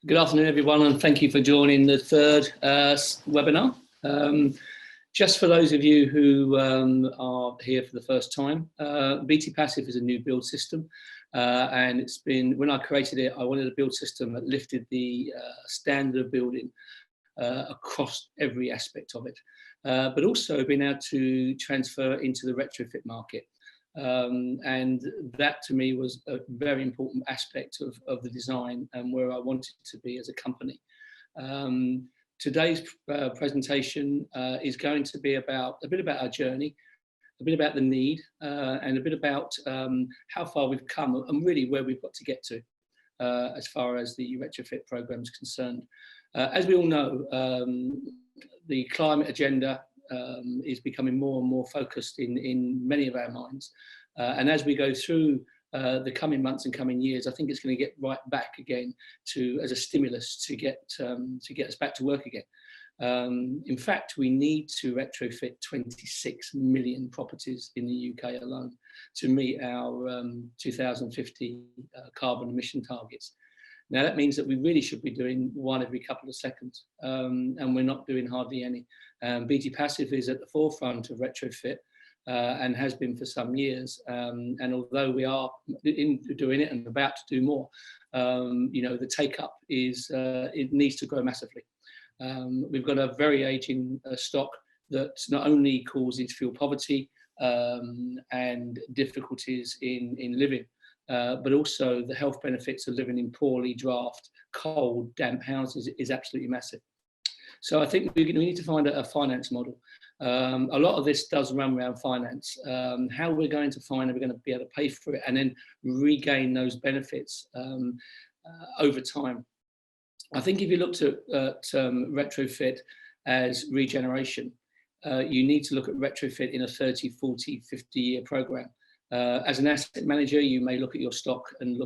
Good afternoon, everyone, and thank you for joining the third webinar. Just for those of you who are here for the first time, Beattie Passive is a new build system, and it's been, when I created it, I wanted a build system that lifted the standard of building across every aspect of it, but also being able to transfer into the retrofit market. And that to me was a very important aspect of the design and where I wanted to be as a company. Today's presentation is going to be about a bit about our journey, a bit about the need, and a bit about how far we've come and really where we've got to get to as far as the retrofit program is concerned. As we all know, the climate agenda is becoming more and more focused in many of our minds. And as we go through the coming months and coming years, I think it's going to get right back again as a stimulus to get us back to work again. In fact, we need to retrofit 26 million properties in the UK alone to meet our 2050 carbon emission targets. Now, that means that we really should be doing one every couple of seconds, and we're not doing hardly any. Beattie Passive is at the forefront of retrofit and has been for some years. And although we are doing it and about to do more, you know, the take-up is, it needs to grow massively. We've got a very aging stock that not only causes fuel poverty and difficulties in living, but also the health benefits of living in poorly drafted, cold, damp houses is absolutely massive. So I think we need to find a finance model. A lot of this does run around finance. How we're going to find, are we going to be able to pay for it and then regain those benefits over time? I think if you looked at retrofit as regeneration, you need to look at retrofit in a 30, 40, 50-year program. As an asset manager, you may look at your stock and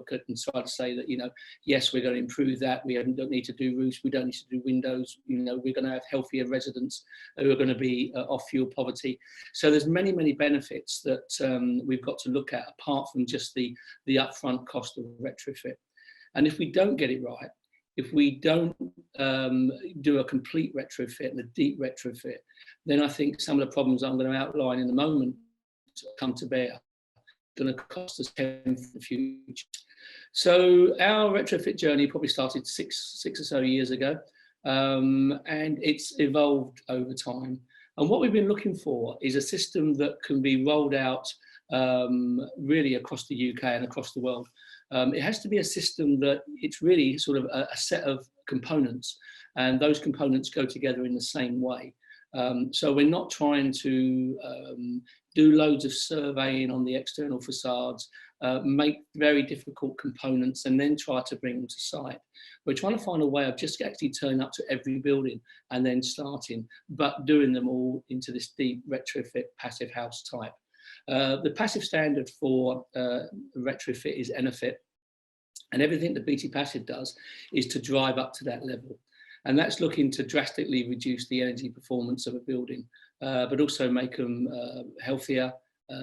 try to say that, you know, yes, we're going to improve that. We don't need to do roofs. We don't need to do windows. You know, we're going to have healthier residents who are going to be off fuel poverty. So there's many, many benefits that we've got to look at apart from just the upfront cost of retrofit. And if we don't get it right, if we don't do a complete retrofit and a deep retrofit, then I think some of the problems I'm going to outline in a moment come to bear. Going to cost us 10 for the future. So our retrofit journey probably started six or so years ago, and it's evolved over time. And what we've been looking for is a system that can be rolled out really across the UK and across the world. It has to be a system that it's really sort of a set of components, and those components go together in the same way. So we're not trying to do loads of surveying on the external facades, make very difficult components and then try to bring them to site. We're trying to find a way of just actually turning up to every building and then starting, but doing them all into this deep retrofit passive house type. The passive standard for retrofit is Enefit, and everything that Beattie Passive does is to drive up to that level. And that's looking to drastically reduce the energy performance of a building, but also make them healthier,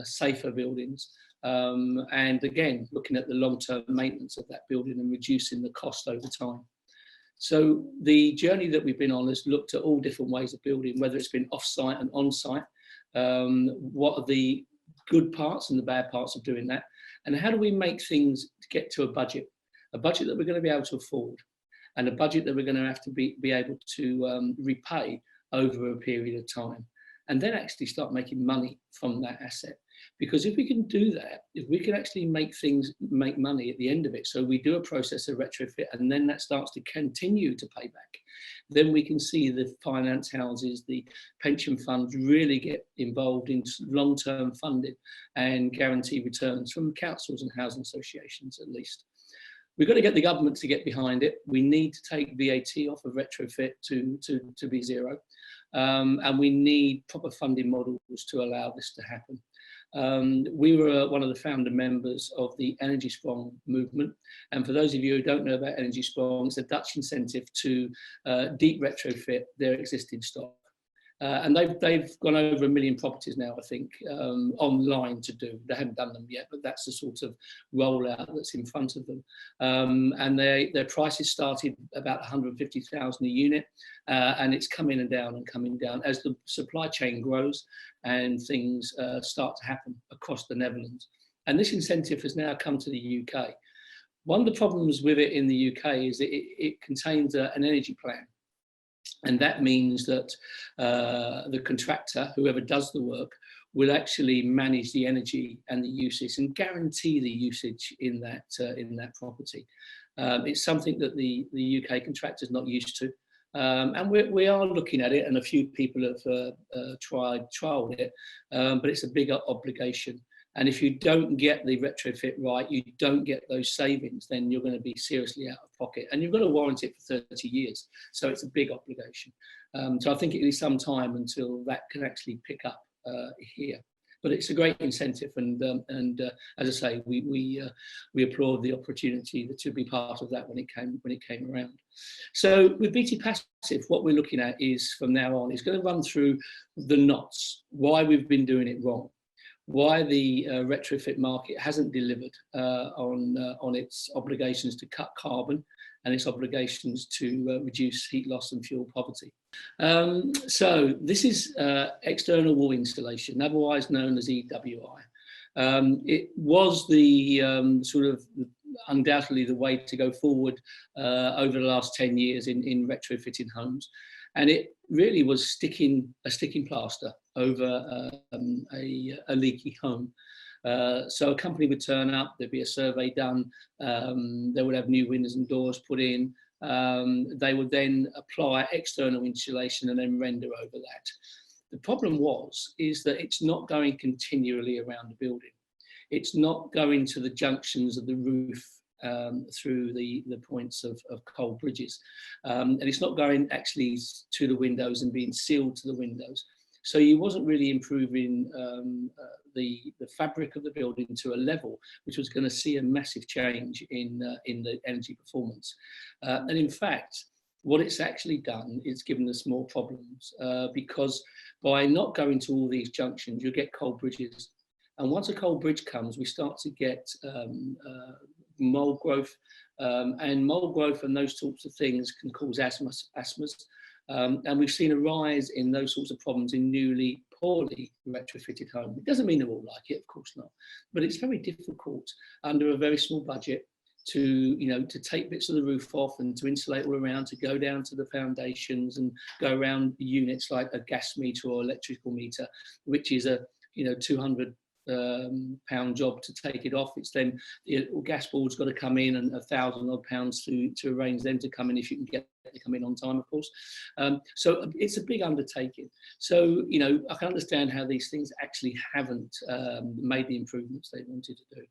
safer buildings. And again, looking at the long-term maintenance of that building and reducing the cost over time. So the journey that we've been on has looked at all different ways of building, whether it's been off-site and on-site. What are the good parts and the bad parts of doing that? And how do we make things to get to a budget that we're going to be able to afford, and a budget that we're going to have to be able to repay over a period of time, and then actually start making money from that asset. Because if we can do that, if we can actually make money at the end of it, so we do a process of retrofit and then that starts to continue to pay back, then we can see the finance houses, the pension funds really get involved in long-term funding and guarantee returns from councils and housing associations at least. We've got to get the government to get behind it. We need to take VAT off of retrofit to be zero. And we need proper funding models to allow this to happen. We were one of the founder members of the Energy Strong movement. And for those of you who don't know about Energy Strong, it's a Dutch incentive to deep retrofit their existing stock. And they've gone over 1 million properties now, I think, online to do. They haven't done them yet, but that's the sort of rollout that's in front of them. And their prices started about 150,000 a unit, and it's coming down and coming down as the supply chain grows and things start to happen across the Netherlands. And this incentive has now come to the UK. One of the problems with it in the UK is that it contains an energy plan. And that means that the contractor, whoever does the work, will actually manage the energy and the usage and guarantee the usage in that property. It's something that the UK contractor's not used to. And we are looking at it, and a few people have trialed it, but it's a bigger obligation. And if you don't get the retrofit right, you don't get those savings, then you're going to be seriously out of pocket. And you've got to warrant it for 30 years. So it's a big obligation. So I think it is some time until that can actually pick up here. But it's a great incentive. And as I say, we applaud the opportunity to be part of that when it came around. So with Beattie Passive, what we're looking at is from now on, is going to run through the knots, why we've been doing it wrong, why the retrofit market hasn't delivered on its obligations to cut carbon and its obligations to reduce heat loss and fuel poverty. So this is external wall insulation, otherwise known as EWI. It was the sort of undoubtedly the way to go forward over the last 10 years in retrofitting homes. And it really was sticking plaster over a leaky home. So a company would turn up, there'd be a survey done, they would have new windows and doors put in, they would then apply external insulation and then render over that. The problem is that it's not going continually around the building. It's not going to the junctions of the roof through the points of cold bridges. And it's not going actually to the windows and being sealed to the windows. So you wasn't really improving the fabric of the building to a level which was going to see a massive change in the energy performance. And in fact, what it's actually done is given us more problems because by not going to all these junctions, you get cold bridges. And once a cold bridge comes, we start to get mold growth, and mold growth and those sorts of things can cause asthmas. And we've seen a rise in those sorts of problems in newly, poorly retrofitted homes. It doesn't mean they all like it, of course not, but it's very difficult under a very small budget to take bits of the roof off and to insulate all around, to go down to the foundations and go around units like a gas meter or electrical meter, which is a £200 job to take it off. It's then the gas board's got to come in and £1,000 odd to arrange them to come in, if you can get them to come in on time, of course. So it's a big undertaking. So I can understand how these things actually haven't made the improvements they wanted to do.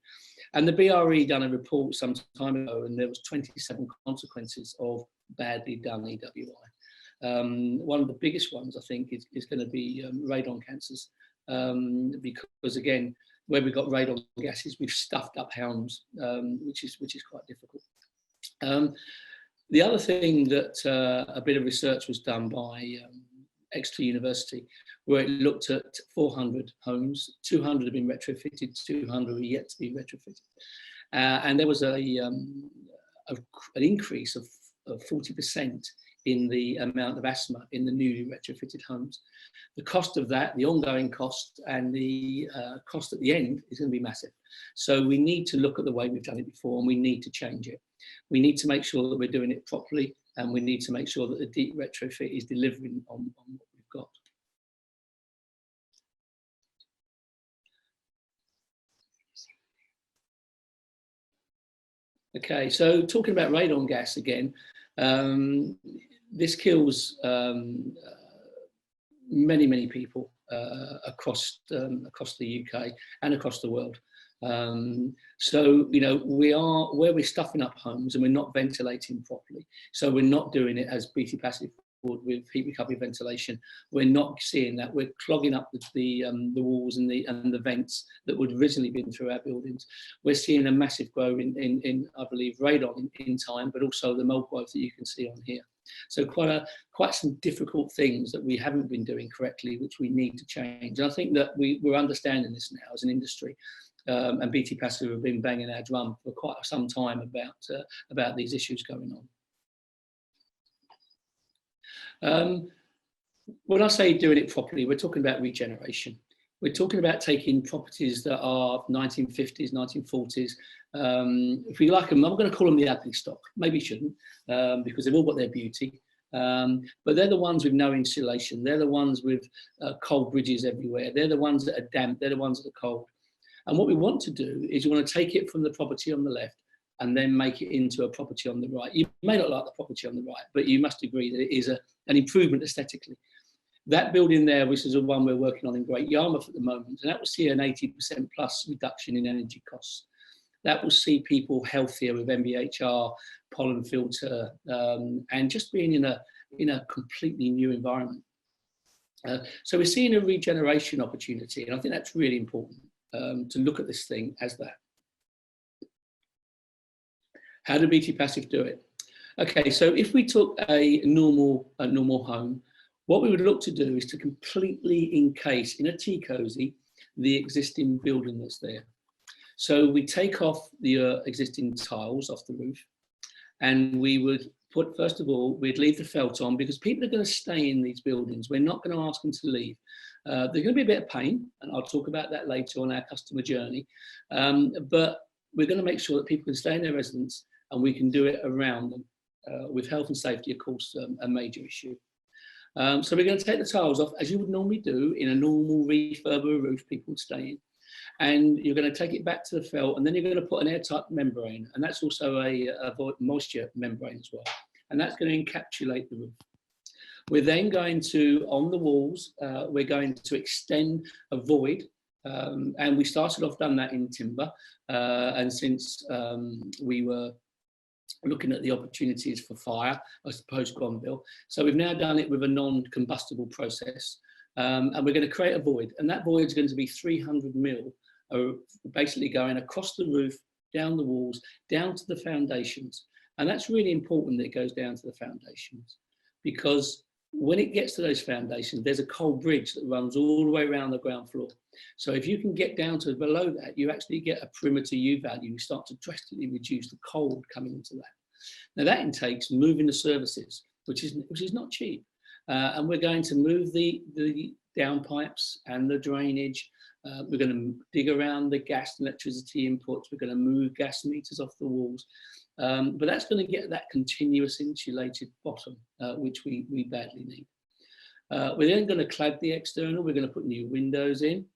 And the BRE done a report some time ago, and there was 27 consequences of badly done EWI. One of the biggest ones, I think, is going to be radon cancers. Because again, where we've got radon gases, we've stuffed up homes, which is quite difficult. The other thing that a bit of research was done by Exeter University, where it looked at 400 homes, 200 have been retrofitted, 200 are yet to be retrofitted, and there was an increase of 40% in the amount of asthma in the newly retrofitted homes. The cost of that, the ongoing cost, and the cost at the end is going to be massive. So we need to look at the way we've done it before, and we need to change it. We need to make sure that we're doing it properly, and we need to make sure that the deep retrofit is delivering on what we've got. Okay, so talking about radon gas again, this kills many people across the UK and across the world. So where we're stuffing up homes and we're not ventilating properly, so we're not doing it as Beattie Passive with heat recovery ventilation. We're not seeing that. We're clogging up the walls and the vents that would originally been through our buildings. We're seeing a massive growth in I believe, radon in time, but also the mold growth that you can see on here. So quite some difficult things that we haven't been doing correctly, which we need to change. And I think that we're understanding this now as an industry. And Beattie Passive have been banging our drum for quite some time about these issues going on. When I say doing it properly, we're talking about regeneration. We're talking about taking properties that are 1950s, 1940s. If we like them, I'm going to call them the ugly stock. Maybe shouldn't, because they've all got their beauty. But they're the ones with no insulation. They're the ones with cold bridges everywhere. They're the ones that are damp. They're the ones that are cold. And what we want to do is you want to take it from the property on the left and then make it into a property on the right. You may not like the property on the right, but you must agree that it is an improvement aesthetically. That building there, which is the one we're working on in Great Yarmouth at the moment, and that will see an 80% plus reduction in energy costs. That will see people healthier with MVHR, pollen filter, and just being in a completely new environment. So we're seeing a regeneration opportunity, and I think that's really important to look at this thing as that. How do Beattie Passive do it? Okay, so if we took a normal home, what we would look to do is to completely encase in a TCosy the existing building that's there. So we take off the existing tiles off the roof, and we would put, first of all, we'd leave the felt on because people are going to stay in these buildings. We're not going to ask them to leave. They're going to be a bit of pain, and I'll talk about that later on our customer journey. But we're going to make sure that people can stay in their residence, and we can do it around them. With health and safety, of course, a major issue. So we're going to take the tiles off, as you would normally do in a normal refurb of a roof, people would stay in. And you're going to take it back to the felt, and then you're going to put an airtight membrane, and that's also a moisture membrane as well. And that's going to encapsulate the roof. We're then going to, on the walls, we're going to extend a void. And we started off done that in timber. And since we were looking at the opportunities for fire, I suppose, Gronville. So we've now done it with a non-combustible process. And we're going to create a void. And that void is going to be 300 mil, basically going across the roof, down the walls, down to the foundations. And that's really important that it goes down to the foundations, because when it gets to those foundations, there's a cold bridge that runs all the way around the ground floor. So if you can get down to below that, you actually get a perimeter U value. You start to drastically reduce the cold coming into that. Now that entails moving the services, which is not cheap. And we're going to move the downpipes and the drainage. We're going to dig around the gas and electricity inputs. We're going to move gas meters off the walls. But that's going to get that continuous insulated bottom, which we badly need. We're then going to clad the external. We're going to put new windows in.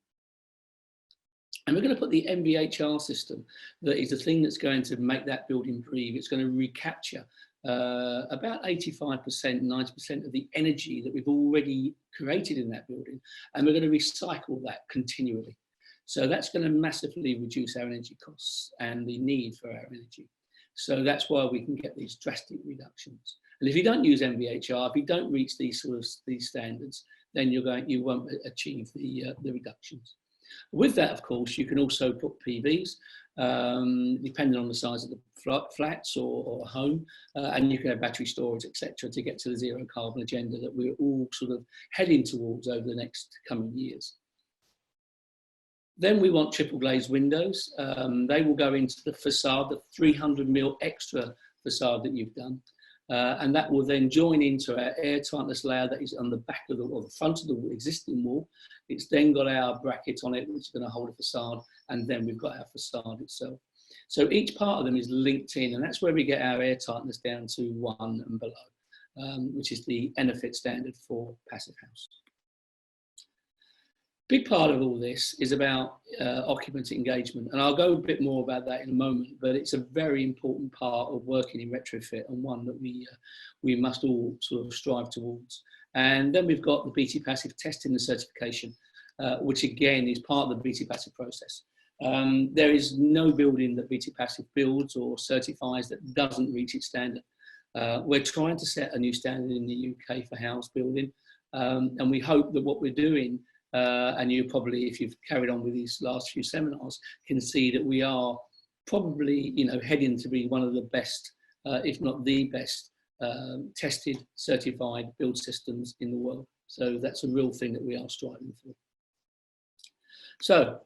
And we're going to put the MVHR system. That is the thing that's going to make that building breathe. It's going to recapture about 85%, 90% of the energy that we've already created in that building. And we're going to recycle that continually. So that's going to massively reduce our energy costs and the need for our energy. So that's why we can get these drastic reductions. And if you don't use MVHR, if you don't reach these standards, then you won't achieve the reductions. With that, of course, you can also put PVs, depending on the size of the flats or home, and you can have battery storage, etc., to get to the zero carbon agenda that we're all sort of heading towards over the next coming years. Then we want triple glazed windows. They will go into the facade, the 300 mil extra facade that you've done. And that will then join into our air tightness layer that is on the back of or the front of the existing wall. It's then got our bracket on it, which is going to hold a facade, and then we've got our facade itself. So each part of them is linked in, and that's where we get our air tightness down to 1 and below, which is the Enefit standard for Passivhaus. Big part of all this is about occupant engagement, and I'll go a bit more about that in a moment, but it's a very important part of working in retrofit, and one that we must all sort of strive towards. And then we've got the Beattie Passive testing and certification, which again is part of the Beattie Passive process. There is no building that Beattie Passive builds or certifies that doesn't reach its standard. We're trying to set a new standard in the UK for house building, and we hope that what we're doing, and you probably, if you've carried on with these last few seminars, can see that we are probably, heading to be one of the best, if not the best, tested, certified build systems in the world. So that's a real thing that we are striving for. So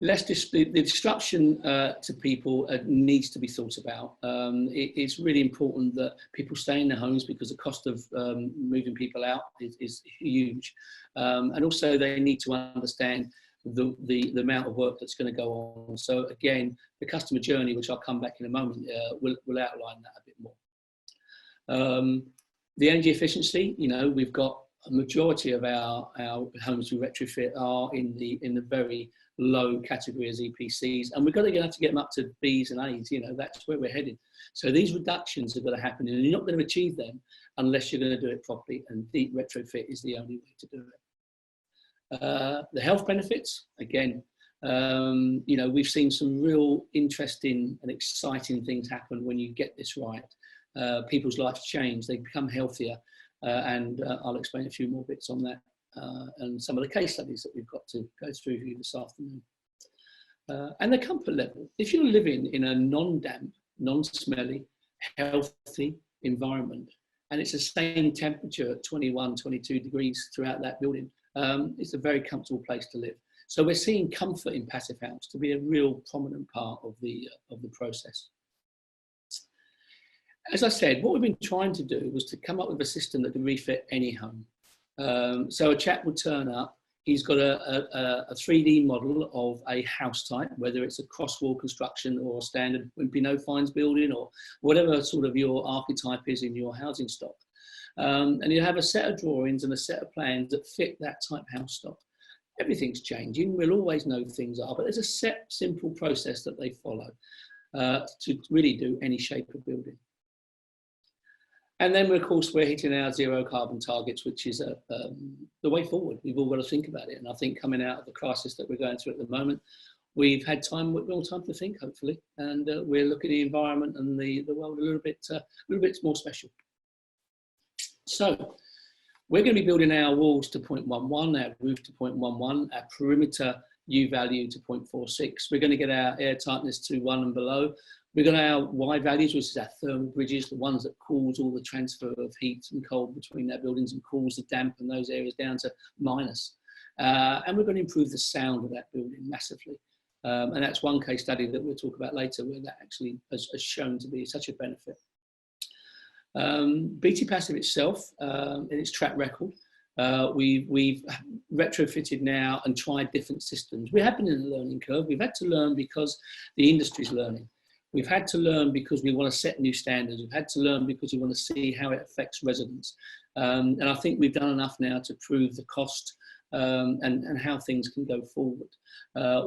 the disruption to people needs to be thought about. It's really important that people stay in their homes because the cost of moving people out is huge. And also they need to understand the amount of work that's going to go on. So again, the customer journey, which I'll come back in a moment, will outline that a bit more. The energy efficiency, we've got a majority of our homes we retrofit are in the very low category as EPCs, and we're going to have to get them up to Bs and As. That's where we're headed. So these reductions are going to happen, and you're not going to achieve them unless you're going to do it properly, and deep retrofit is the only way to do it. The health benefits, again, we've seen some real interesting and exciting things happen when you get this right. People's lives change, they become healthier, and I'll explain a few more bits on that, and some of the case studies that we've got to go through with you this afternoon. And the comfort level. If you're living in a non-damp, non-smelly, healthy environment, and it's the same temperature at 21, 22 degrees throughout that building, it's a very comfortable place to live. So we're seeing comfort in Passivhaus to be a real prominent part of the process. As I said, what we've been trying to do was to come up with a system that can refit any home. So a chap would turn up, he's got a 3D model of a house type, whether it's a cross-wall construction or a standard wimpy no-fines building or whatever sort of your archetype is in your housing stock. And you have a set of drawings and a set of plans that fit that type house stock. Everything's changing, we'll always know things are, but there's a set, simple process that they follow to really do any shape of building. And then, of course, we're hitting our zero carbon targets, which is the way forward. We've all got to think about it. And I think coming out of the crisis that we're going through at the moment, we've had more time to think, hopefully. And we're looking at the environment and the world a little bit more special. So we're going to be building our walls to 0.11, our roof to 0.11, our perimeter U value to 0.46. We're going to get our air tightness to 1 and below. We're going to have our Y values, which is our thermal bridges, the ones that cause all the transfer of heat and cold between our buildings and cools the damp in those areas down to minus. And we're going to improve the sound of that building massively. And that's one case study that we'll talk about later where that actually has shown to be such a benefit. Beattie Passive itself, in its track record, we've retrofitted now and tried different systems. We have been in a learning curve. We've had to learn because the industry's learning. We've had to learn because we want to set new standards. We've had to learn because we want to see how it affects residents. And I think we've done enough now to prove the cost and how things can go forward.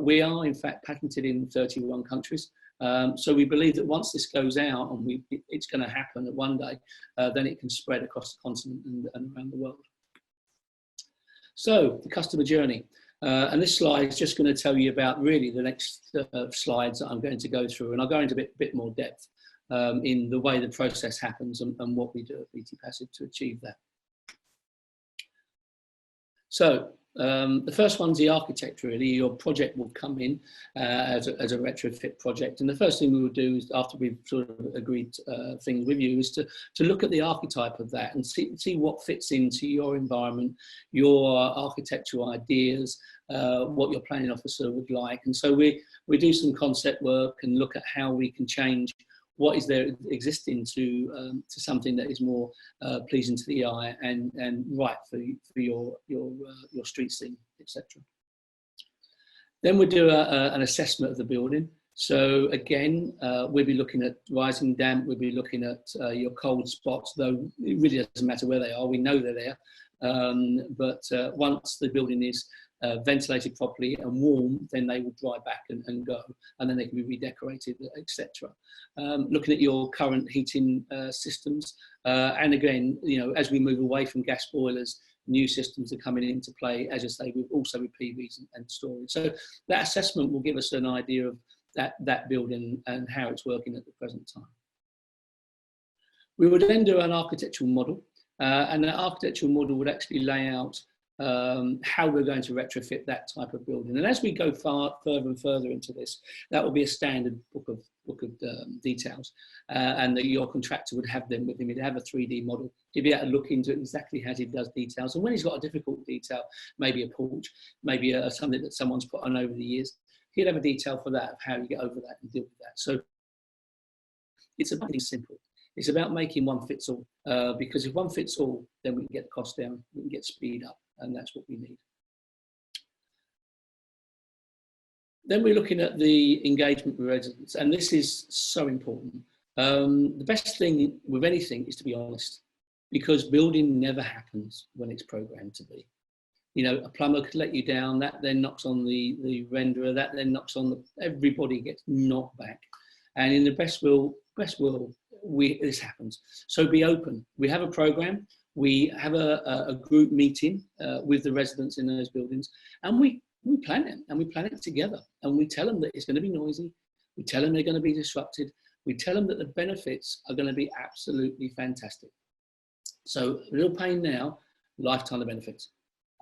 We are, in fact, patented in 31 countries. So we believe that once this goes out, and it's going to happen at one day, then it can spread across the continent and around the world. So the customer journey. And this slide is just going to tell you about really the next slides that I'm going to go through. And I'll go into a bit more depth in the way the process happens and what we do at Beattie Passive to achieve that. So the first one's the architect, really. Your project will come in as a retrofit project. And the first thing we will do is, after we've sort of agreed things with you, is to look at the archetype of that and see what fits into your environment, your architectural ideas, what your planning officer would like. And so we do some concept work and look at how we can change what is there existing to something that is more pleasing to the eye and right for your street scene, etc. Then we do an assessment of the building. So again, we'll be looking at rising damp. We'll be looking at your cold spots, though it really doesn't matter where they are. We know they're there. But once the building is ventilated properly and warm, then they will dry back and go, and then they can be redecorated, etc. Looking at your current heating systems, and again, as we move away from gas boilers, new systems are coming into play, as I say, also with PVs and storage. So that assessment will give us an idea of that building and how it's working at the present time. We would then do an architectural model, and that architectural model would actually lay out how we're going to retrofit that type of building. And as we go further and further into this, that will be a standard book of details, and that your contractor would have them with him. He'd have a 3D model. He'd be able to look into it exactly as he does details. And when he's got a difficult detail, maybe a porch, maybe something that someone's put on over the years, he'd have a detail for that, of how you get over that and deal with that. So it's about being simple. It's about making one fits all, because if one fits all, then we can get the cost down, we can get speed up, and that's what we need. Then we're looking at the engagement with residents, and this is so important. The best thing with anything is to be honest, because building never happens when it's programmed to be. You know, a plumber could let you down, that then knocks on the renderer, that then knocks on everybody gets knocked back. And in the best will, this happens. So be open. We have a program, we have a group meeting with the residents in those buildings, and we plan it, and we plan it together, and we tell them that it's going to be noisy, we tell them they're going to be disrupted, we tell them that the benefits are going to be absolutely fantastic. So a little pain now, lifetime of benefits.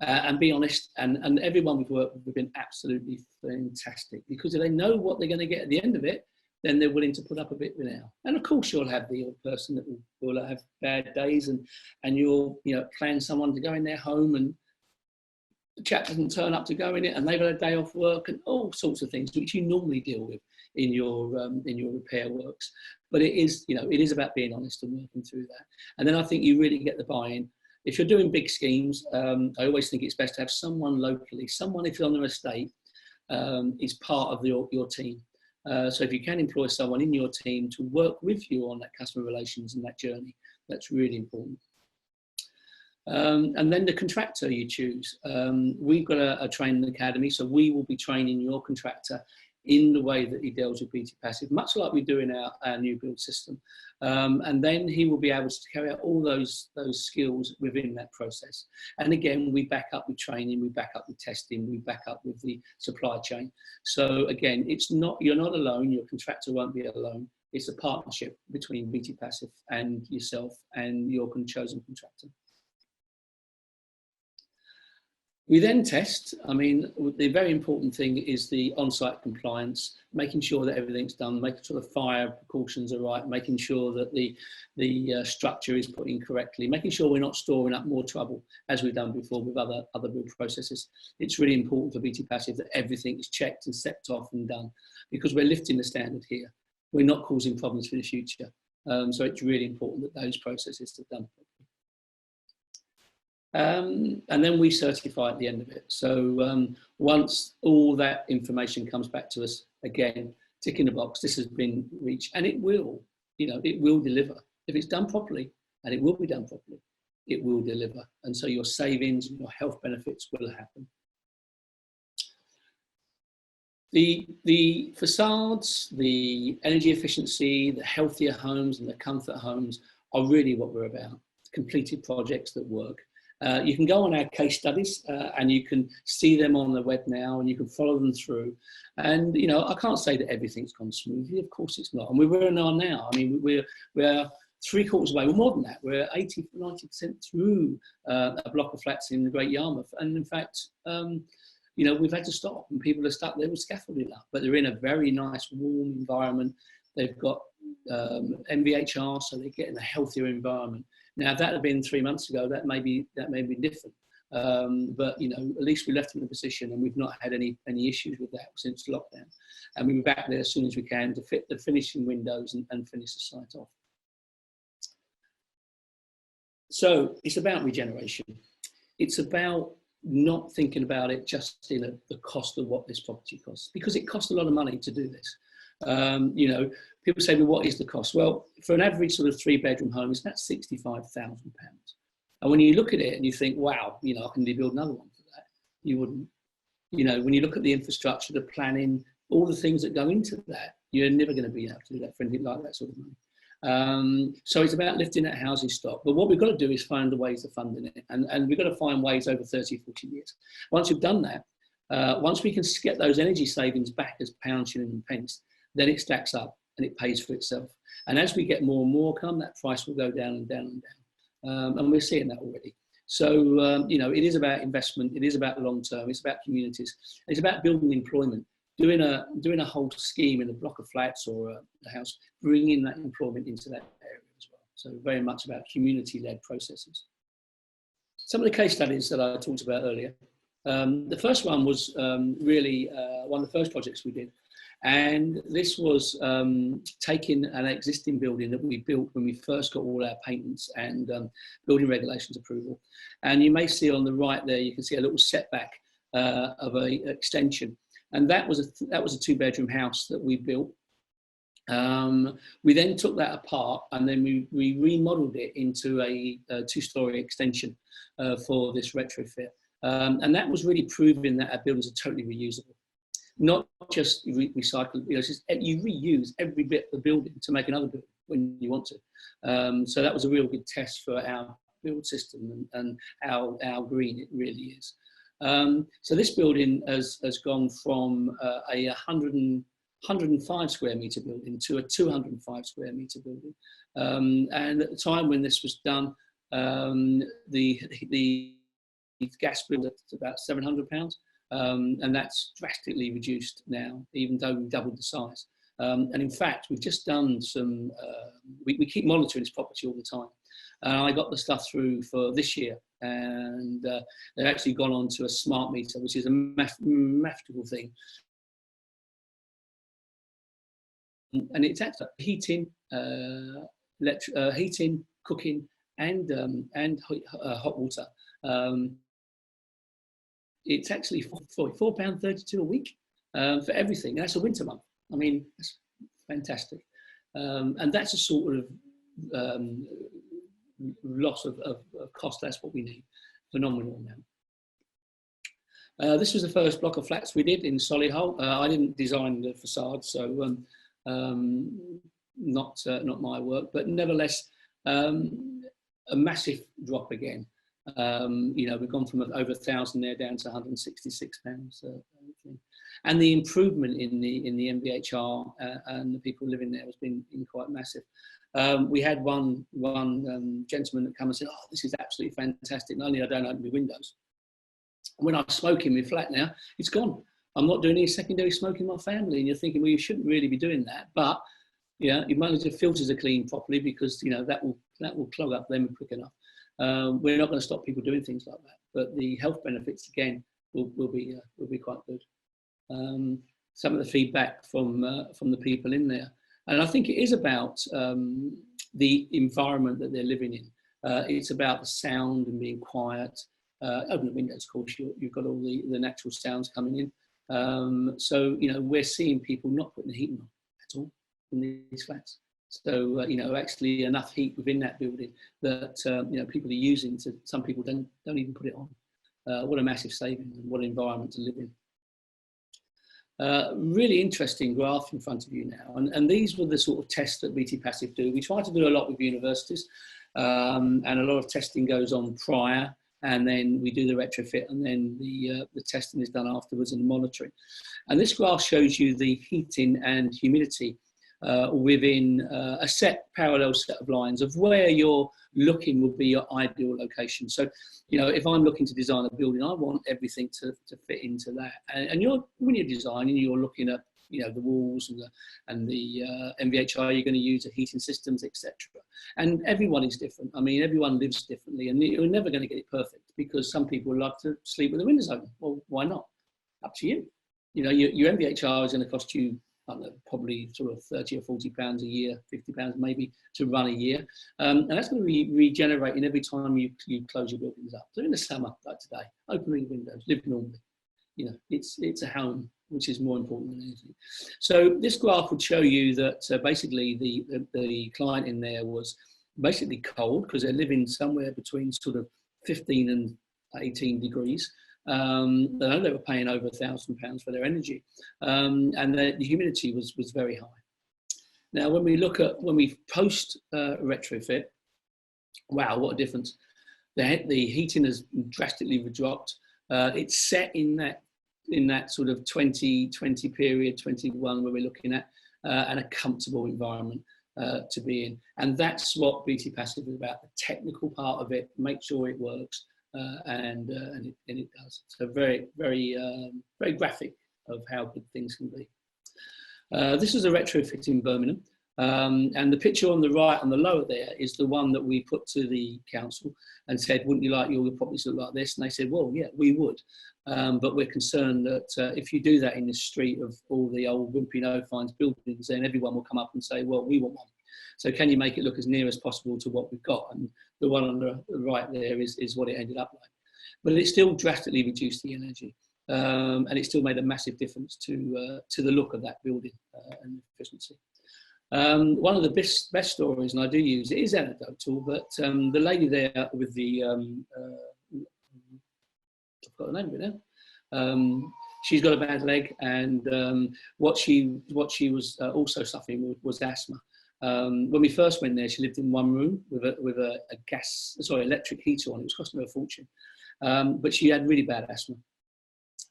And be honest, and everyone we've worked with have been absolutely fantastic, because if they know what they're going to get at the end of it, then they're willing to put up a bit now. And of course you'll have the old person that will have bad days, and you'll plan someone to go in their home and the chap doesn't turn up to go in it, and they've had a day off work, and all sorts of things which you normally deal with in your repair works. But it is about being honest and working through that. And then I think you really get the buy-in. If you're doing big schemes, I always think it's best to have someone locally, someone if you're on an estate, is part of your team. So if you can employ someone in your team to work with you on that customer relations and that journey, that's really important. And then the contractor you choose. We've got a training academy, so we will be training your contractor in the way that he deals with Beattie Passive, much like we do in our new build system. And then he will be able to carry out all those skills within that process. And again, we back up with training, we back up with testing, we back up with the supply chain. So again, you're not alone, your contractor won't be alone. It's a partnership between Beattie Passive and yourself and your chosen contractor. We then test. I mean, the very important thing is the on-site compliance, making sure that everything's done, making sure the fire precautions are right, making sure that the structure is put in correctly, making sure we're not storing up more trouble as we've done before with other build processes. It's really important for Beattie Passive that everything is checked and stepped off and done, because we're lifting the standard here. We're not causing problems for the future. So it's really important that those processes are done. And then we certify at the end of it. So once all that information comes back to us, again, tick in the box, this has been reached, and it will deliver. If it's done properly, and it will be done properly, it will deliver. And so your savings and your health benefits will happen. The facades, the energy efficiency, the healthier homes and the comfort homes are really what we're about. Completed projects that work. You can go on our case studies and you can see them on the web now, and you can follow them through. And I can't say that everything's gone smoothly. Of course it's not. And we're now. I mean, we're 3/4 away. We're more than that. We're 80–90% through a block of flats in the Great Yarmouth. And in fact, we've had to stop, and people are stuck there with scaffolding up. But they're in a very nice, warm environment. They've got MVHR, so they get in a healthier environment. Now, if that had been 3 months ago, that may be different. But at least we left them in a position, and we've not had any issues with that since lockdown. And we'll be back there as soon as we can to fit the finishing windows and finish the site off. So it's about regeneration. It's about not thinking about it just in the cost of what this property costs, because it costs a lot of money to do this. People say, well, what is the cost? Well, for an average sort of 3-bedroom home, it's about £65,000. And when you look at it and you think, wow, I can build another one for that, you wouldn't. When you look at the infrastructure, the planning, all the things that go into that, you're never going to be able to do that for anything like that sort of money. So it's about lifting that housing stock. But what we've got to do is find the ways of funding it. And we've got to find ways over 30, 40 years. Once we've done that, once we can get those energy savings back as pounds, shillings and pence, then it stacks up and it pays for itself. And as we get more and more come, that price will go down and down and down. And we're seeing that already. So, you know, it is about investment. It is about the long term. It's about communities. It's about building employment. Doing a whole scheme in a block of flats or a house, bringing that employment into that area as well. So very much about community-led processes. Some of the case studies that I talked about earlier. The first one was really one of the first projects we did. And this was taking an existing building that we built when we first got all our patents and building regulations approval. And you may see on the right there, you can see a little setback of an extension. And that was a 2-bedroom house that we built. We then took that apart and then we remodeled it into a 2-story extension for this retrofit. And that was really proving that our buildings are totally reusable. Not just recycled, you know, you reuse every bit of the building to make another building when you want to. So that was a real good test for our build system and how green it really is. So this building has gone from a 105 square metre building to a 205 square metre building. And at the time when this was done, the gas bill was about £700. And that's drastically reduced now, even though we doubled the size. And in fact, we've just done some, we keep monitoring this property all the time. I got the stuff through for this year, and they've actually gone on to a smart meter, which is a mathematical thing. And it's actually heating, heating, cooking, and hot water. It's actually £4.32 a week for everything. And that's a winter month. I mean, that's fantastic. And that's a sort of loss of cost. That's what we need. Phenomenal now. This was the first block of flats we did in Solihull. I didn't design the facade, so not my work, but nevertheless, a massive drop again. You know, we've gone from over 1,000 there down to £166. And the improvement in the MVHR and the people living there has been quite massive. We had one gentleman that come and said, "Oh, this is absolutely fantastic. Not only I don't open my windows. When I smoke in my flat now, it's gone. I'm not doing any secondary smoking in my family." And you're thinking, well, you shouldn't really be doing that, but yeah, you manage the filters are clean properly, because you know that will clog up them quick enough. We're not going to stop people doing things like that, but the health benefits again will be quite good. Some of the feedback from the people in there, and I think it is about the environment that they're living in. It's about the sound and being quiet. Open the windows, of course. You've got all the natural sounds coming in. So you know, we're seeing people not putting the heating on at all in these flats. So you know, actually enough heat within that building that you know, people are using. To some people don't even put it on. What a massive saving, and what an environment to live in. Really interesting graph in front of you now, and these were the sort of tests that Beattie Passive do. We try to do a lot with universities, and a lot of testing goes on prior, and then we do the retrofit, and then the testing is done afterwards, and the monitoring. And this graph shows you the heating and humidity within a parallel set of lines of where you're looking would be your ideal location. So, you know, if I'm looking to design a building, I want everything to fit into that. And when you're designing, you're looking at, you know, the walls and the MVHR you're going to use, the heating systems, etc. And everyone is different. I mean, everyone lives differently, and you're never going to get it perfect, because some people love to sleep with the windows open. Well, why not? Up to you. You know, your MVHR is going to cost you, I don't know, probably sort of £30 or £40 a year, £50 maybe to run a year. And that's going to be regenerating every time you close your buildings up. So in the summer, like today, open the windows, live normally. You know, it's a home, which is more important than anything. So this graph would show you that basically the client in there was basically cold, because they're living somewhere between sort of 15 and 18 degrees. I know they were paying over £1,000 for their energy, and the humidity was very high. Now, when we post retrofit, wow, what a difference! The heating has drastically dropped. It's set in that sort of 2020 period, 21, where we're looking at, and a comfortable environment. to be in. And that's what Beattie Passive is about, the technical part of it, make sure it works, and it does. So very, very, very graphic of how good things can be. This is a retrofit in Birmingham. And the picture on the right, on the lower there, is the one that we put to the council and said, wouldn't you like your properties to look like this? And they said, well, yeah, we would. But we're concerned that if you do that in the street of all the old wimpy no-fines buildings, then everyone will come up and say, well, we want one. So can you make it look as near as possible to what we've got? And the one on the right there is what it ended up like. But it still drastically reduced the energy. And it still made a massive difference to the look of that building and efficiency. One of the best stories, and I do use it, is anecdotal, but the lady there with the, I've got the name of it now, she's got a bad leg, and what she was also suffering was asthma. When we first went there, she lived in one room with a electric heater on. It was costing her a fortune, but she had really bad asthma,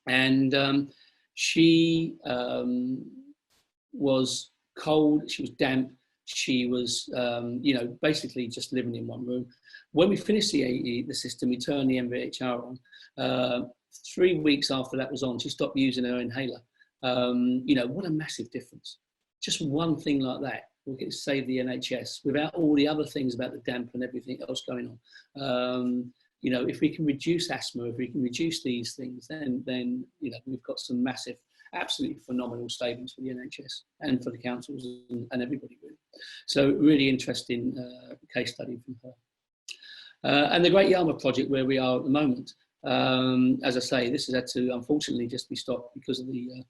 and she was cold, she was damp, she was, basically just living in one room. When we finished the system, we turned the MVHR on. 3 weeks after that was on, she stopped using her inhaler. What a massive difference. Just one thing like that will save the NHS without all the other things about the damp and everything else going on. If we can reduce asthma, if we can reduce these things, then we've got some massive, absolutely phenomenal savings for the NHS and for the councils and everybody really. So really interesting case study from her. And the Great Yarmouth project where we are at the moment, as I say, this has had to unfortunately just be stopped because of the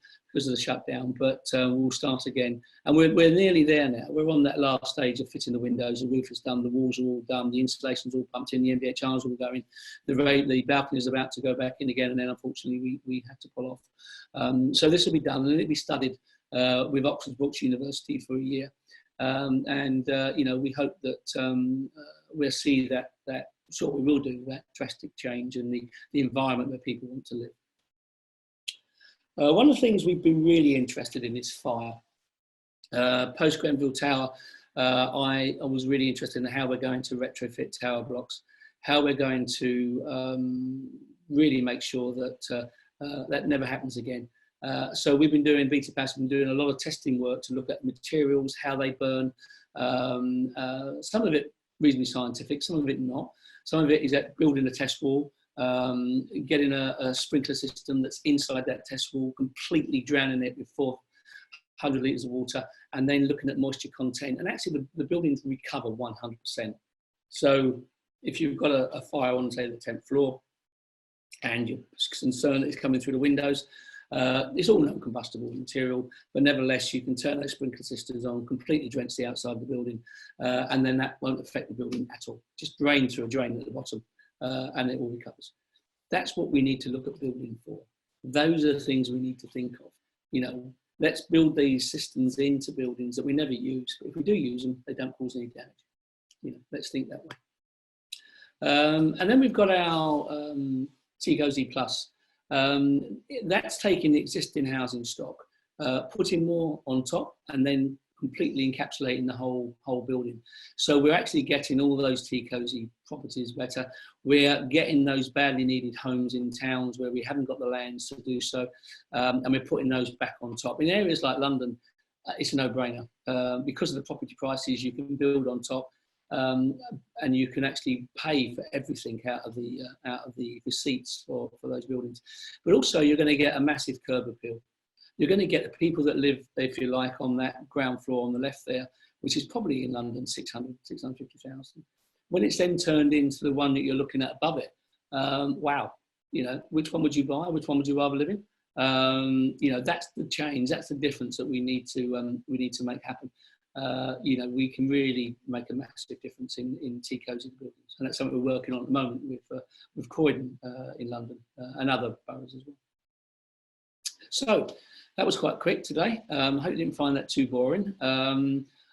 shutdown, but we'll start again. And we're nearly there now. We're on that last stage of fitting the windows. The roof is done, the walls are all done, the insulation's all pumped in, the MVHR's all going. The balcony is about to go back in again, and then unfortunately we had to pull off. So this will be done, and it'll be studied with Oxford Brookes University for a year. We hope that we'll see that sort we will do, that drastic change in the environment where people want to live. One of the things we've been really interested in is fire. Post Grenville Tower, I was really interested in how we're going to retrofit tower blocks, how we're going to really make sure that that never happens again. So we've been doing, Beattie Passive, been doing a lot of testing work to look at materials, how they burn, some of it reasonably scientific, some of it not. Some of it is at building a test wall, getting a sprinkler system that's inside that test wall, completely drowning it with 400 litres of water, and then looking at moisture content. And actually the buildings recover 100%. So if you've got a fire on, say, the 10th floor, and you're concerned that it's coming through the windows, it's all non-combustible material, but nevertheless, you can turn those sprinkler systems on, completely drench the outside of the building, and then that won't affect the building at all. Just drain through a drain at the bottom, and it all recovers. That's what we need to look at building for. Those are the things we need to think of. Let's build these systems into buildings that we never use, but if we do use them, they don't cause any damage. Let's think that way. And then we've got our TCosy Plus. That's taking the existing housing stock, putting more on top, and then completely encapsulating the whole building. So we're actually getting all those TCosy properties better. We're getting those badly needed homes in towns where we haven't got the lands to do so, and we're putting those back on top. In areas like London, it's a no-brainer. Because of the property prices, you can build on top. And you can actually pay for everything out of the receipts for those buildings. But also you're going to get a massive curb appeal. You're going to get the people that live, if you like, on that ground floor on the left there, which is probably in London 650,000. When it's then turned into the one that you're looking at above it, wow, which one would you buy? Which one would you rather live in? That's the change. That's the difference that we need to make happen. We can really make a massive difference in TCosy buildings, and that's something we're working on at the moment with Croydon in London and other boroughs as well. So that was quite quick today. I hope you didn't find that too boring.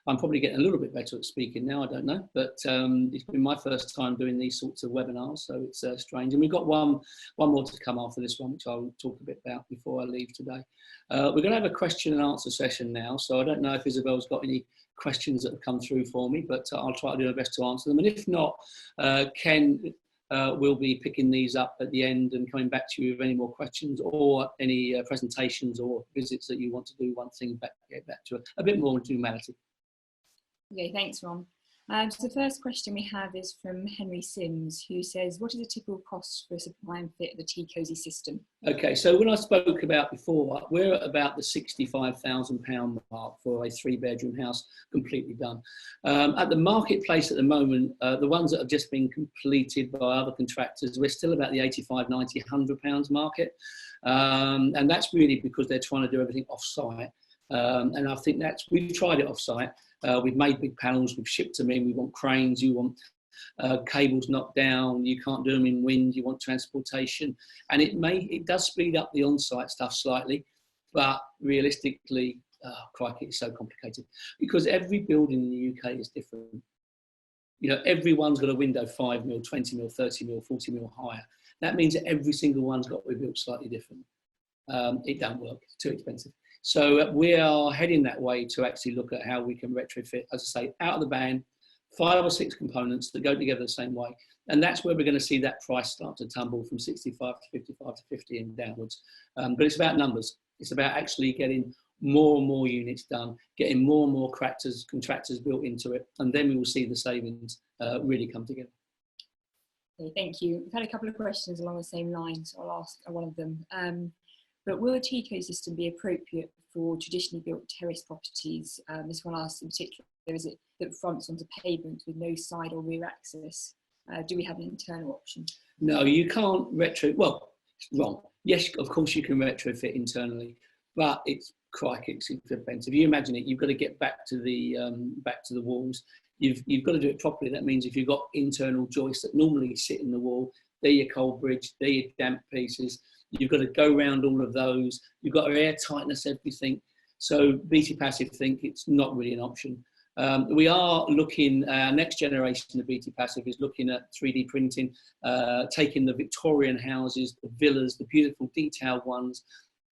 I'm probably getting a little bit better at speaking now, I don't know, but it's been my first time doing these sorts of webinars, so it's strange. And we've got one more to come after this one, which I'll talk a bit about before I leave today. We're going to have a question and answer session now, so I don't know if Isabel's got any questions that have come through for me, but I'll try to do my best to answer them. And if not, Ken will be picking these up at the end and coming back to you with any more questions or any presentations or visits that you want to do once things get back to a bit more normality. Okay, thanks, Ron. So the first question we have is from Henry Sims, who says, what is the typical cost for a supply and fit of the TCosy system? Okay, so when I spoke about before, we're at about the £65,000 mark for a 3-bedroom house completely done. At the marketplace at the moment, the ones that have just been completed by other contractors, we're still about the 85, 90, £100 market. And that's really because they're trying to do everything off-site. And I think we've tried it off-site. We've made big panels, we've shipped them in, we want cranes, you want cables knocked down, you can't do them in wind, you want transportation. And it does speed up the on-site stuff slightly, but realistically, crikey, it's so complicated. Because every building in the UK is different. You know, everyone's got a window 5 mil, 20 mil, 30 mil, 40 mil higher. That means that every single one's got to be built slightly different. It don't work, it's too expensive. So we are heading that way to actually look at how we can retrofit, as I say, out of the van, 5 or 6 components that go together the same way. And that's where we're going to see that price start to tumble from 65 to 55 to 50 and downwards. But it's about numbers. It's about actually getting more and more units done, getting more and more contractors built into it. And then we will see the savings really come together. Okay, thank you. We've had a couple of questions along the same lines, so I'll ask one of them. But will a TCosy system be appropriate for traditionally built terrace properties? This one asks in particular, is it that fronts onto pavement with no side or rear access? Do we have an internal option? No, you can't well, wrong. Yes, of course you can retrofit internally, but it's crikey, it's expensive. You imagine it, you've got to get back to the walls. You've got to do it properly. That means if you've got internal joists that normally sit in the wall, they're your cold bridge, they're your damp pieces. You've got to go around all of those. You've got to air tightness everything. So Beattie Passive think it's not really an option. We are looking, next generation of Beattie Passive is looking at 3D printing, taking the Victorian houses, the villas, the beautiful detailed ones.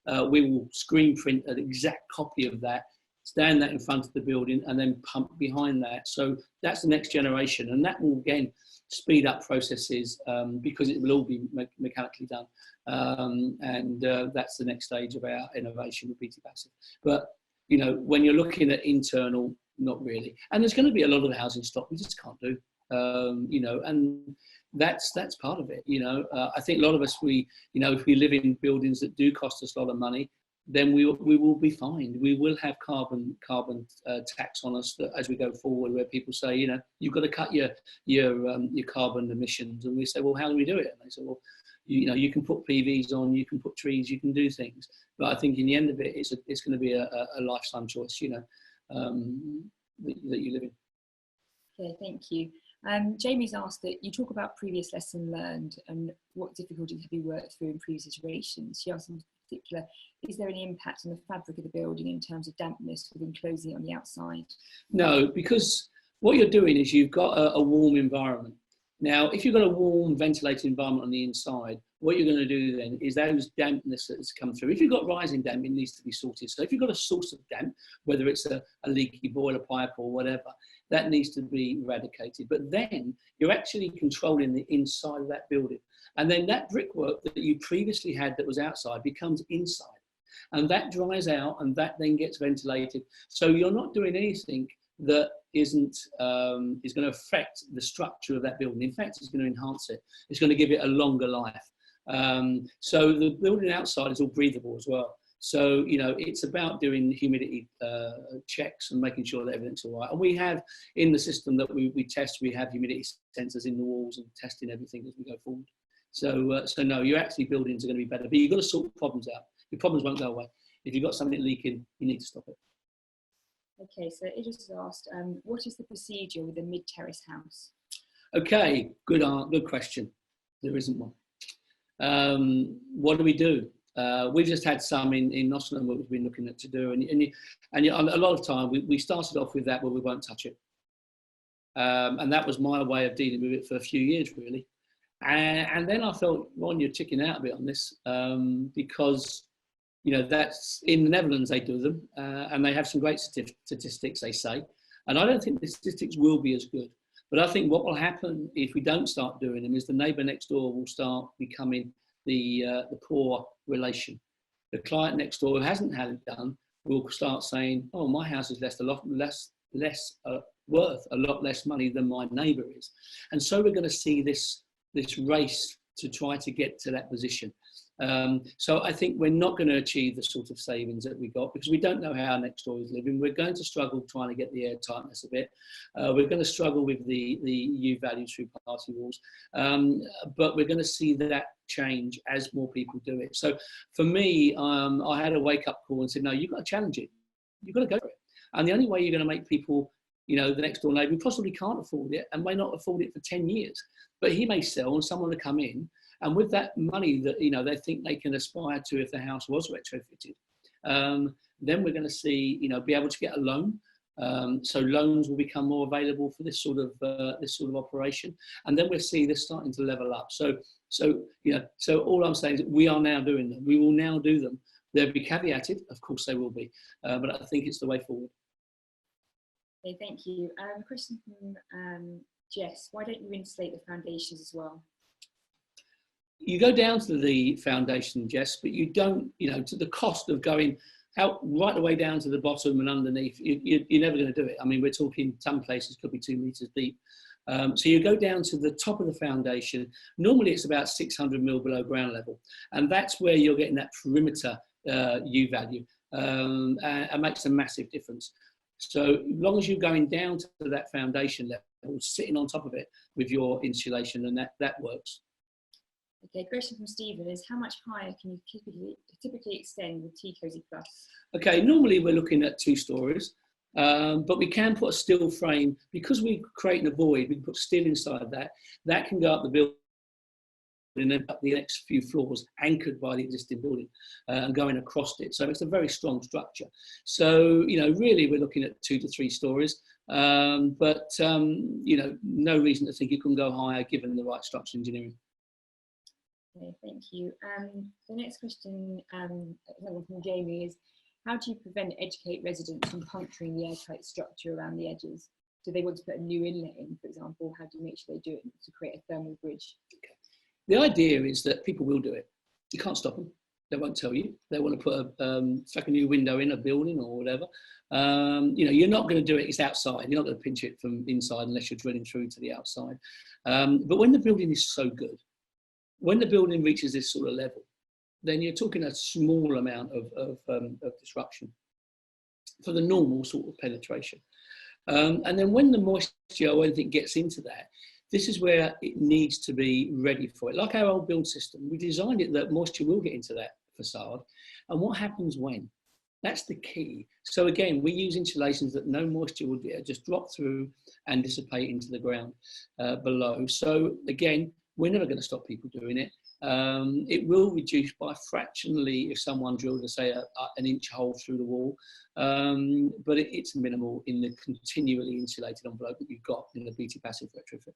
We will screen print an exact copy of that, stand that in front of the building and then pump behind that. So that's the next generation. And that will, again, speed up processes because it will all be mechanically done. That's the next stage of our innovation with Beattie Passive. But, you know, when you're looking at internal, not really. And there's going to be a lot of housing stock we just can't do, you know, and that's part of it, you know. I think a lot of us, you know, if we live in buildings that do cost us a lot of money, then we will be fined. We will have carbon tax on us that, as we go forward, where people say, you know, you've got to cut your carbon emissions, and we say, well, how do we do it? And they say, well, you know, you can put PVs on, you can put trees, you can do things. But I think in the end of it, it's going to be a lifetime choice, you know, that you live in. Okay, thank you. Jamie's asked that you talk about previous lesson learned and what difficulties have you worked through in previous iterations. She asked in particular, is there any impact on the fabric of the building in terms of dampness with enclosing it on the outside? No, because what you're doing is you've got a warm environment. Now, if you've got a warm, ventilated environment on the inside, what you're going to do then is those dampness that's come through. If you've got rising damp, it needs to be sorted. So if you've got a source of damp, whether it's a leaky boiler pipe or whatever, that needs to be eradicated. But then you're actually controlling the inside of that building. And then that brickwork that you previously had that was outside becomes inside. And that dries out and that then gets ventilated. So you're not doing anything that is going to affect the structure of that building. In fact, it's going to enhance it. It's going to give it a longer life. So the building outside is all breathable as well. So, you know, it's about doing humidity checks and making sure that everything's all right. And we have, in the system that we test, we have humidity sensors in the walls and testing everything as we go forward. So, no, your actually buildings are going to be better. But you've got to sort the problems out. Your problems won't go away. If you've got something leaking, you need to stop it. Okay, so Idris has asked, what is the procedure with a mid-terrace house? Okay, good question. There isn't one. What do we do? We've just had some in Nottingham that we've been looking at to do, and a lot of time we started off with that where we won't touch it, and that was my way of dealing with it for a few years really, and then I felt, Ron, you're chicking out a bit on this, because that's in the Netherlands they do them, and they have some great statistics they say, and I don't think the statistics will be as good. But I think what will happen if we don't start doing them is the neighbour next door will start becoming the poor relation. The client next door who hasn't had it done will start saying, "Oh, my house is worth a lot less money than my neighbour is," and so we're going to see this race to try to get to that position. So I think we're not going to achieve the sort of savings that we got because we don't know how our next door is living. We're going to struggle trying to get the air tightness of it. We're going to struggle with the U values through Passivhaus, but we're going to see that change as more people do it. So for me, I had a wake up call and said, no, you've got to challenge it. You've got to go for it. And the only way you're going to make people, the next door neighbour who possibly can't afford it and may not afford it for 10 years, but he may sell and someone will come in. And with that money that they think they can aspire to if the house was retrofitted, then we're going to see be able to get a loan. So loans will become more available for this sort of operation, and then we'll see this starting to level up. So all I'm saying is that we are now doing them. We will now do them. They'll be caveated, of course they will be, but I think it's the way forward. Okay, thank you. A question from Jess: why don't you insulate the foundations as well? You go down to the foundation, Jess, but you don't, to the cost of going out right the way down to the bottom and underneath, you're never going to do it. I mean, we're talking some places could be 2 meters deep. So you go down to the top of the foundation. Normally it's about 600 mil below ground level. And that's where you're getting that perimeter U value. And it makes a massive difference. So as long as you're going down to that foundation level, sitting on top of it with your insulation, then that works. Okay, question from Stephen is: how much higher can you typically extend with TCosy Plus? Okay, normally we're looking at 2 stories, but we can put a steel frame, because we're creating a void, we can put steel inside that can go up the building and then up the next few floors, anchored by the existing building and going across it. So it's a very strong structure. So, really we're looking at 2 to 3 stories, but no reason to think it can go higher given the right structural engineering. Okay, thank you. The next question from Jamie is: how do you prevent educate residents from puncturing the airtight structure around the edges? Do they want to put a new inlet in, for example? How do you make sure they do it to create a thermal bridge? Okay. The idea is that people will do it. You can't stop them. They won't tell you. They want to put a new window in a building or whatever. You're not going to do it. It's outside. You're not going to pinch it from inside unless you're drilling through to the outside. But when the building is so good, when the building reaches this sort of level, then you're talking a small amount of disruption for the normal sort of penetration. And then when the moisture or anything gets into that, this is where it needs to be ready for it. Like our old build system, we designed it that moisture will get into that facade. And what happens when? That's the key. So again, we use insulations that no moisture will just drop through and dissipate into the ground below. So again, we're never going to stop people doing it. It will reduce by fractionally if someone drilled, say, an inch hole through the wall, but it's minimal in the continually insulated envelope that you've got in the Beattie Passive Retrofit.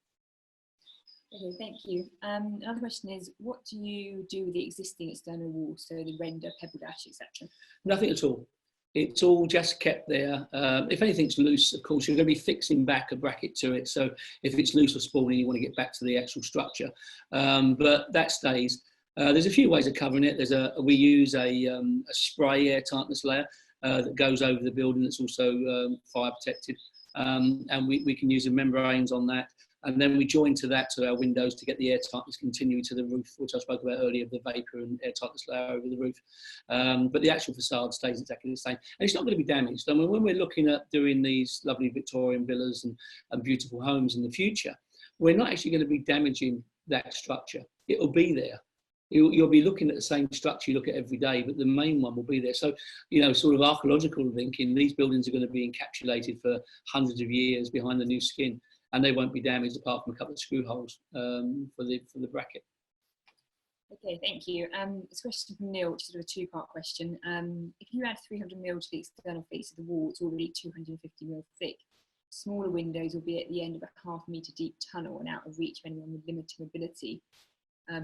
Okay, thank you. Another question is: what do you do with the existing external walls, so the render, pebble dash, etc.? Nothing at all. It's all just kept there. If anything's loose, of course, you're going to be fixing back a bracket to it. So if it's loose or spawning, you want to get back to the actual structure. But that stays. There's a few ways of covering it. We use a spray air tightness layer that goes over the building. That's also fire protected. And we can use the membranes on that. And then we join to our windows to get the air tightness continuing to the roof, which I spoke about earlier, the vapour and air tightness layer over the roof. But the actual facade stays exactly the same. And it's not going to be damaged. I mean, when we're looking at doing these lovely Victorian villas and beautiful homes in the future, we're not actually going to be damaging that structure. It'll be there. You'll be looking at the same structure you look at every day, but the main one will be there. So, sort of archaeological thinking, these buildings are going to be encapsulated for hundreds of years behind the new skin, and they won't be damaged apart from a couple of screw holes for the bracket. Okay, thank you. It's a question from Neil, which is sort of a two-part question. If you add 300mm to the external face of the wall, it's already 250mm thick. Smaller windows will be at the end of a half-metre deep tunnel and out of reach of anyone with limited mobility.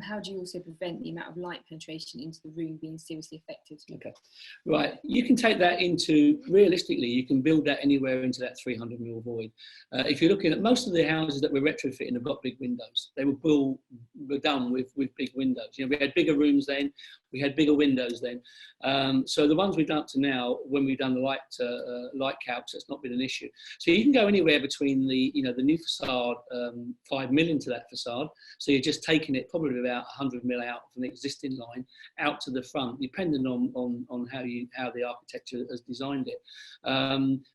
How do you also prevent the amount of light penetration into the room being seriously affected? Okay, right. You can take that into, realistically, you can build that anywhere into that 300mm void. If you're looking at most of the houses that we're retrofitting have got big windows. They were done with big windows. You know, we had bigger rooms then, we had bigger windows then. So the ones we've done up to now, when we've done the light calcs, that's not been an issue. So you can go anywhere between the, you know, the new facade, 5mm into that facade. So you're just taking it probably about 100mm out from the existing line out to the front, depending on how the architecture has designed it.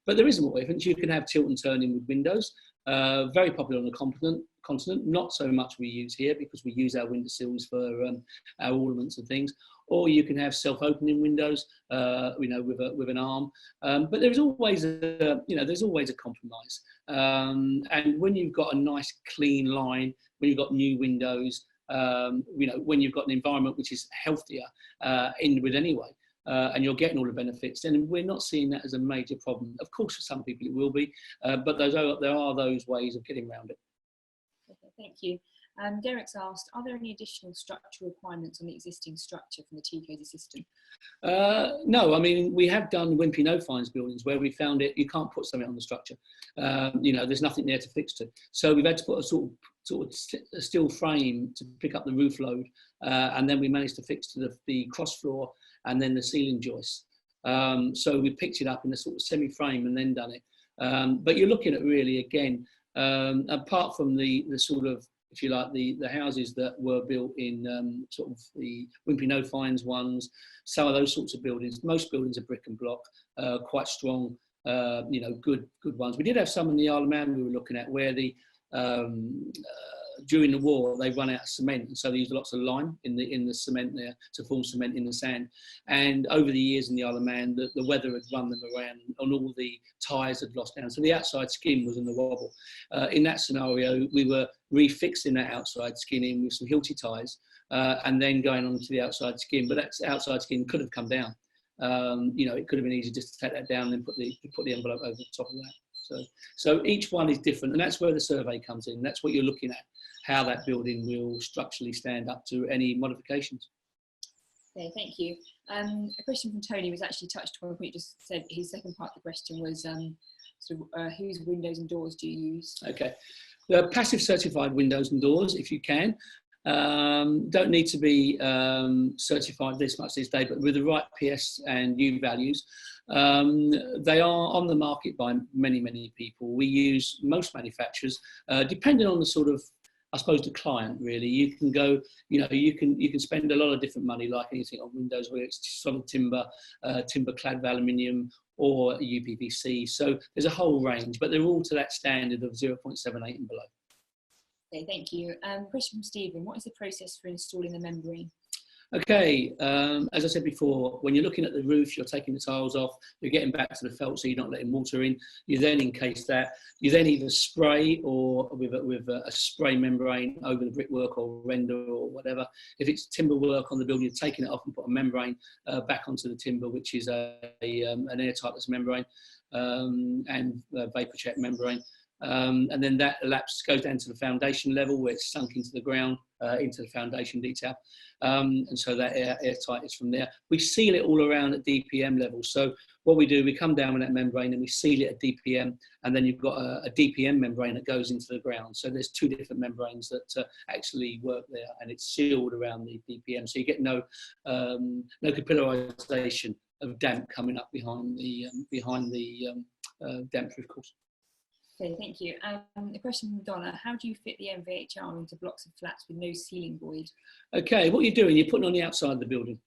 But there is more difference. You can have tilt and turn in with windows. Very popular on the continent, not so much we use here because we use our windowsills for our ornaments and things. Or you can have self-opening windows, you know, with an arm. But there's always a compromise. And when you've got a nice clean line, when you've got new windows, you know, when you've got an environment which is healthier in with anyway, and you're getting all the benefits, then we're not seeing that as a major problem. Of course, for some people it will be, but there are those ways of getting around it. Okay, thank you. Derek's asked, are there any additional structural requirements on the existing structure from the TCosy system? No, I mean, we have done wimpy no-fines buildings where we found it, you can't put something on the structure. You know, there's nothing there to fix to. So we've had to put a sort of steel frame to pick up the roof load, and then we managed to fix to the cross floor and then the ceiling joists. So we picked it up in a sort of semi-frame and then done it. But you're looking at really, again, apart from the sort of, if you like, the houses that were built in sort of the wimpy no-fines ones, some of those sorts of buildings, most buildings are brick and block, quite strong, you know, good ones. We did have some in the Isle of Man we were looking at where the during the war they run out of cement, and so they used lots of lime in the cement there to form cement in the sand. And over the years in the Isle of Man, the weather had run them around and all the ties had lost down, so the outside skin was in the wobble. In that scenario, we were refixing that outside skin in with some Hilti ties, and then going on to the outside skin. But that outside skin could have come down. You know, it could have been easy just to take that down and then put the envelope over the top of that. So each one is different, and that's where the survey comes in. That's what you're looking at, how that building will structurally stand up to any modifications. Okay, thank you. A question from Tony was actually touched on what you just said. His second part of the question was, whose windows and doors do you use? Okay. The passive certified windows and doors, if you can. Don't need to be certified this much these days, but with the right PS and U values, they are on the market by many people. We use most manufacturers, depending on the sort of, I suppose, the client really. You can go, you know, you can spend a lot of different money, like anything on windows, whether it's solid timber, timber clad aluminium, or UPVC. So there's a whole range, but they're all to that standard of 0.78 and below. Okay, thank you. Question from Stephen, what is the process for installing the membrane? Okay, as I said before, when you're looking at the roof, you're taking the tiles off, you're getting back to the felt so you're not letting water in. You then encase that. You then either spray or with a spray membrane over the brickwork or render or whatever. If it's timber work on the building, you're taking it off and put a membrane back onto the timber, which is an airtightless membrane and vapor check membrane. And then that goes down to the foundation level where it's sunk into the ground, into the foundation detail. And so that airtight is from there. We seal it all around at DPM level. So what we do, we come down with that membrane and we seal it at DPM, and then you've got a DPM membrane that goes into the ground. So there's two different membranes that actually work there, and it's sealed around the DPM. So you get no capillarization of damp coming up behind the damp proof course. Okay, thank you. A question from Donna. How do you fit the MVHR into blocks of flats with no ceiling void? Okay, what you're doing, you're putting on the outside of the building.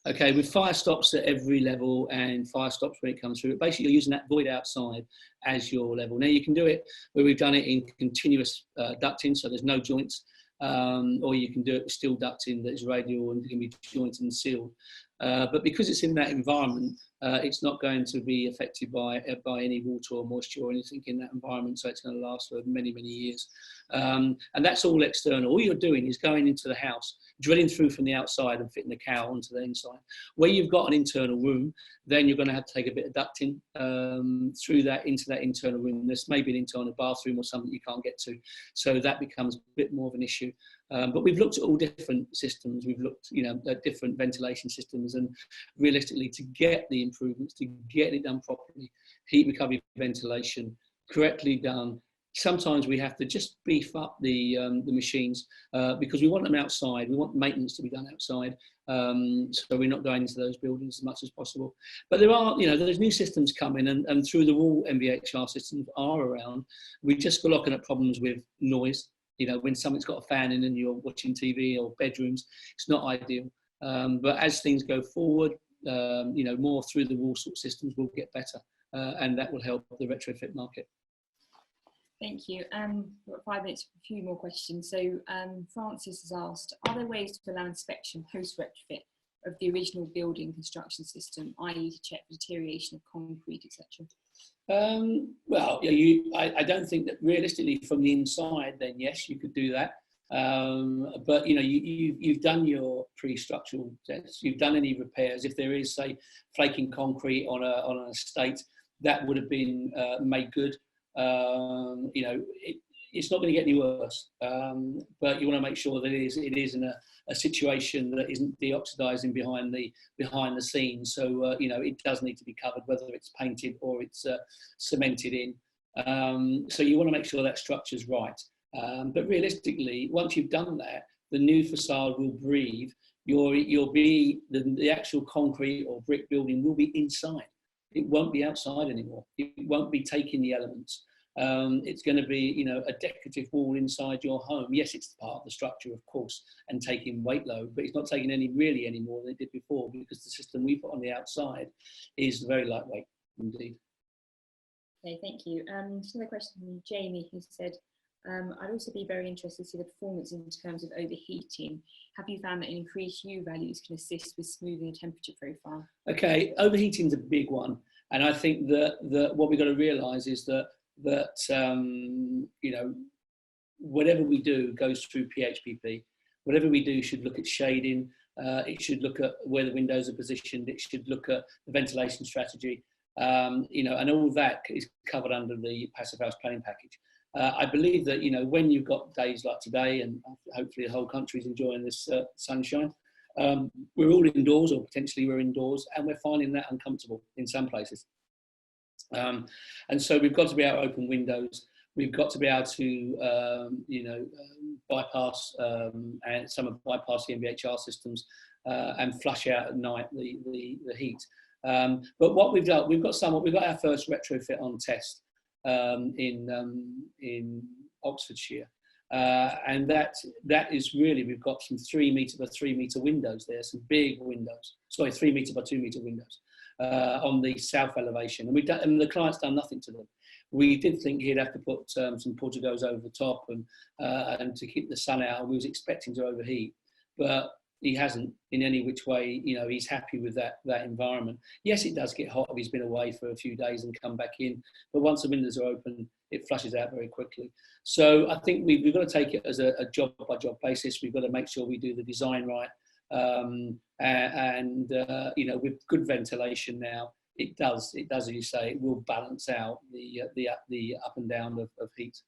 Okay, with fire stops at every level and fire stops when it comes through. Basically, you're using that void outside as your level. Now, you can do it where we've done it in continuous ducting, so there's no joints, or you can do it with steel ducting that is radial and can be jointed and sealed. But because it's in that environment, it's not going to be affected by any water or moisture or anything in that environment, so it's going to last for many, many years. And that's all external. All you're doing is going into the house, drilling through from the outside and fitting the cow onto the inside. Where you've got an internal room, then you're going to have to take a bit of ducting through that into that internal room. There's maybe an internal bathroom or something you can't get to, so that becomes a bit more of an issue. But we've looked at all different systems. We've looked, at different ventilation systems, and realistically, to get the improvements, to get it done properly, heat recovery ventilation correctly done. Sometimes we have to just beef up the machines because we want them outside. We want maintenance to be done outside, so we're not going into those buildings as much as possible. But there are, there's new systems coming, and through the wall MVHR systems are around. We're just looking at problems with noise. When someone's got a fan in and you're watching TV or bedrooms, it's not ideal. But as things go forward, more through the wall sort of systems will get better, and that will help the retrofit market. Thank you. We've got 5 minutes for a few more questions. So Francis has asked, are there ways to allow inspection post-retrofit of the original building construction system, i.e. to check for deterioration of concrete, etc.? Well, I don't think that realistically from the inside, then yes, you could do that. But you've done your pre-structural tests, you've done any repairs. If there is, say, flaking concrete on an estate, that would have been made good. It's not going to get any worse, but you want to make sure that it is in a situation that isn't deoxidizing behind the scenes. So it does need to be covered, whether it's painted or it's cemented in. So you want to make sure that structure's right. But realistically, once you've done that, the new facade will breathe. The actual concrete or brick building will be inside. It won't be outside anymore. It won't be taking the elements. It's going to be, a decorative wall inside your home. Yes, it's part of the structure, of course, and taking weight load, but it's not taking any more than it did before, because the system we put on the outside is very lightweight indeed. Okay, thank you. Another question from Jamie, who said, I'd also be very interested to see the performance in terms of overheating. Have you found that increased U values can assist with smoothing the temperature profile? Okay, overheating is a big one, and I think that what we've got to realise is that whatever we do goes through PHPP. Whatever we do should look at shading. It should look at where the windows are positioned. It should look at the ventilation strategy. And all that is covered under the Passivhaus planning package. I believe that, when you've got days like today, and hopefully the whole country is enjoying this sunshine, we're all indoors, or potentially we're indoors, and we're finding that uncomfortable in some places. And so we've got to be able to open windows. We've got to be able to, bypass and bypass the MVHR systems and flush out at night the heat. But what we've done, we've got our first retrofit on test in Oxfordshire, and that is really, we've got some 3 metre by 3 metre windows there, some big windows. Sorry, 3 metre by 2 metre windows on the south elevation, and the client's done nothing to them. We did think he'd have to put some porticos over the top and to keep the sun out. We was expecting to overheat, but he hasn't in any which way. He's happy with that environment. Yes, it does get hot if he's been away for a few days and come back in, but once the windows are open, it flushes out very quickly. So I think we've got to take it as a job by job basis. We've got to make sure we do the design right, with good ventilation now, it does, as you say, it will balance out the up and down of heat.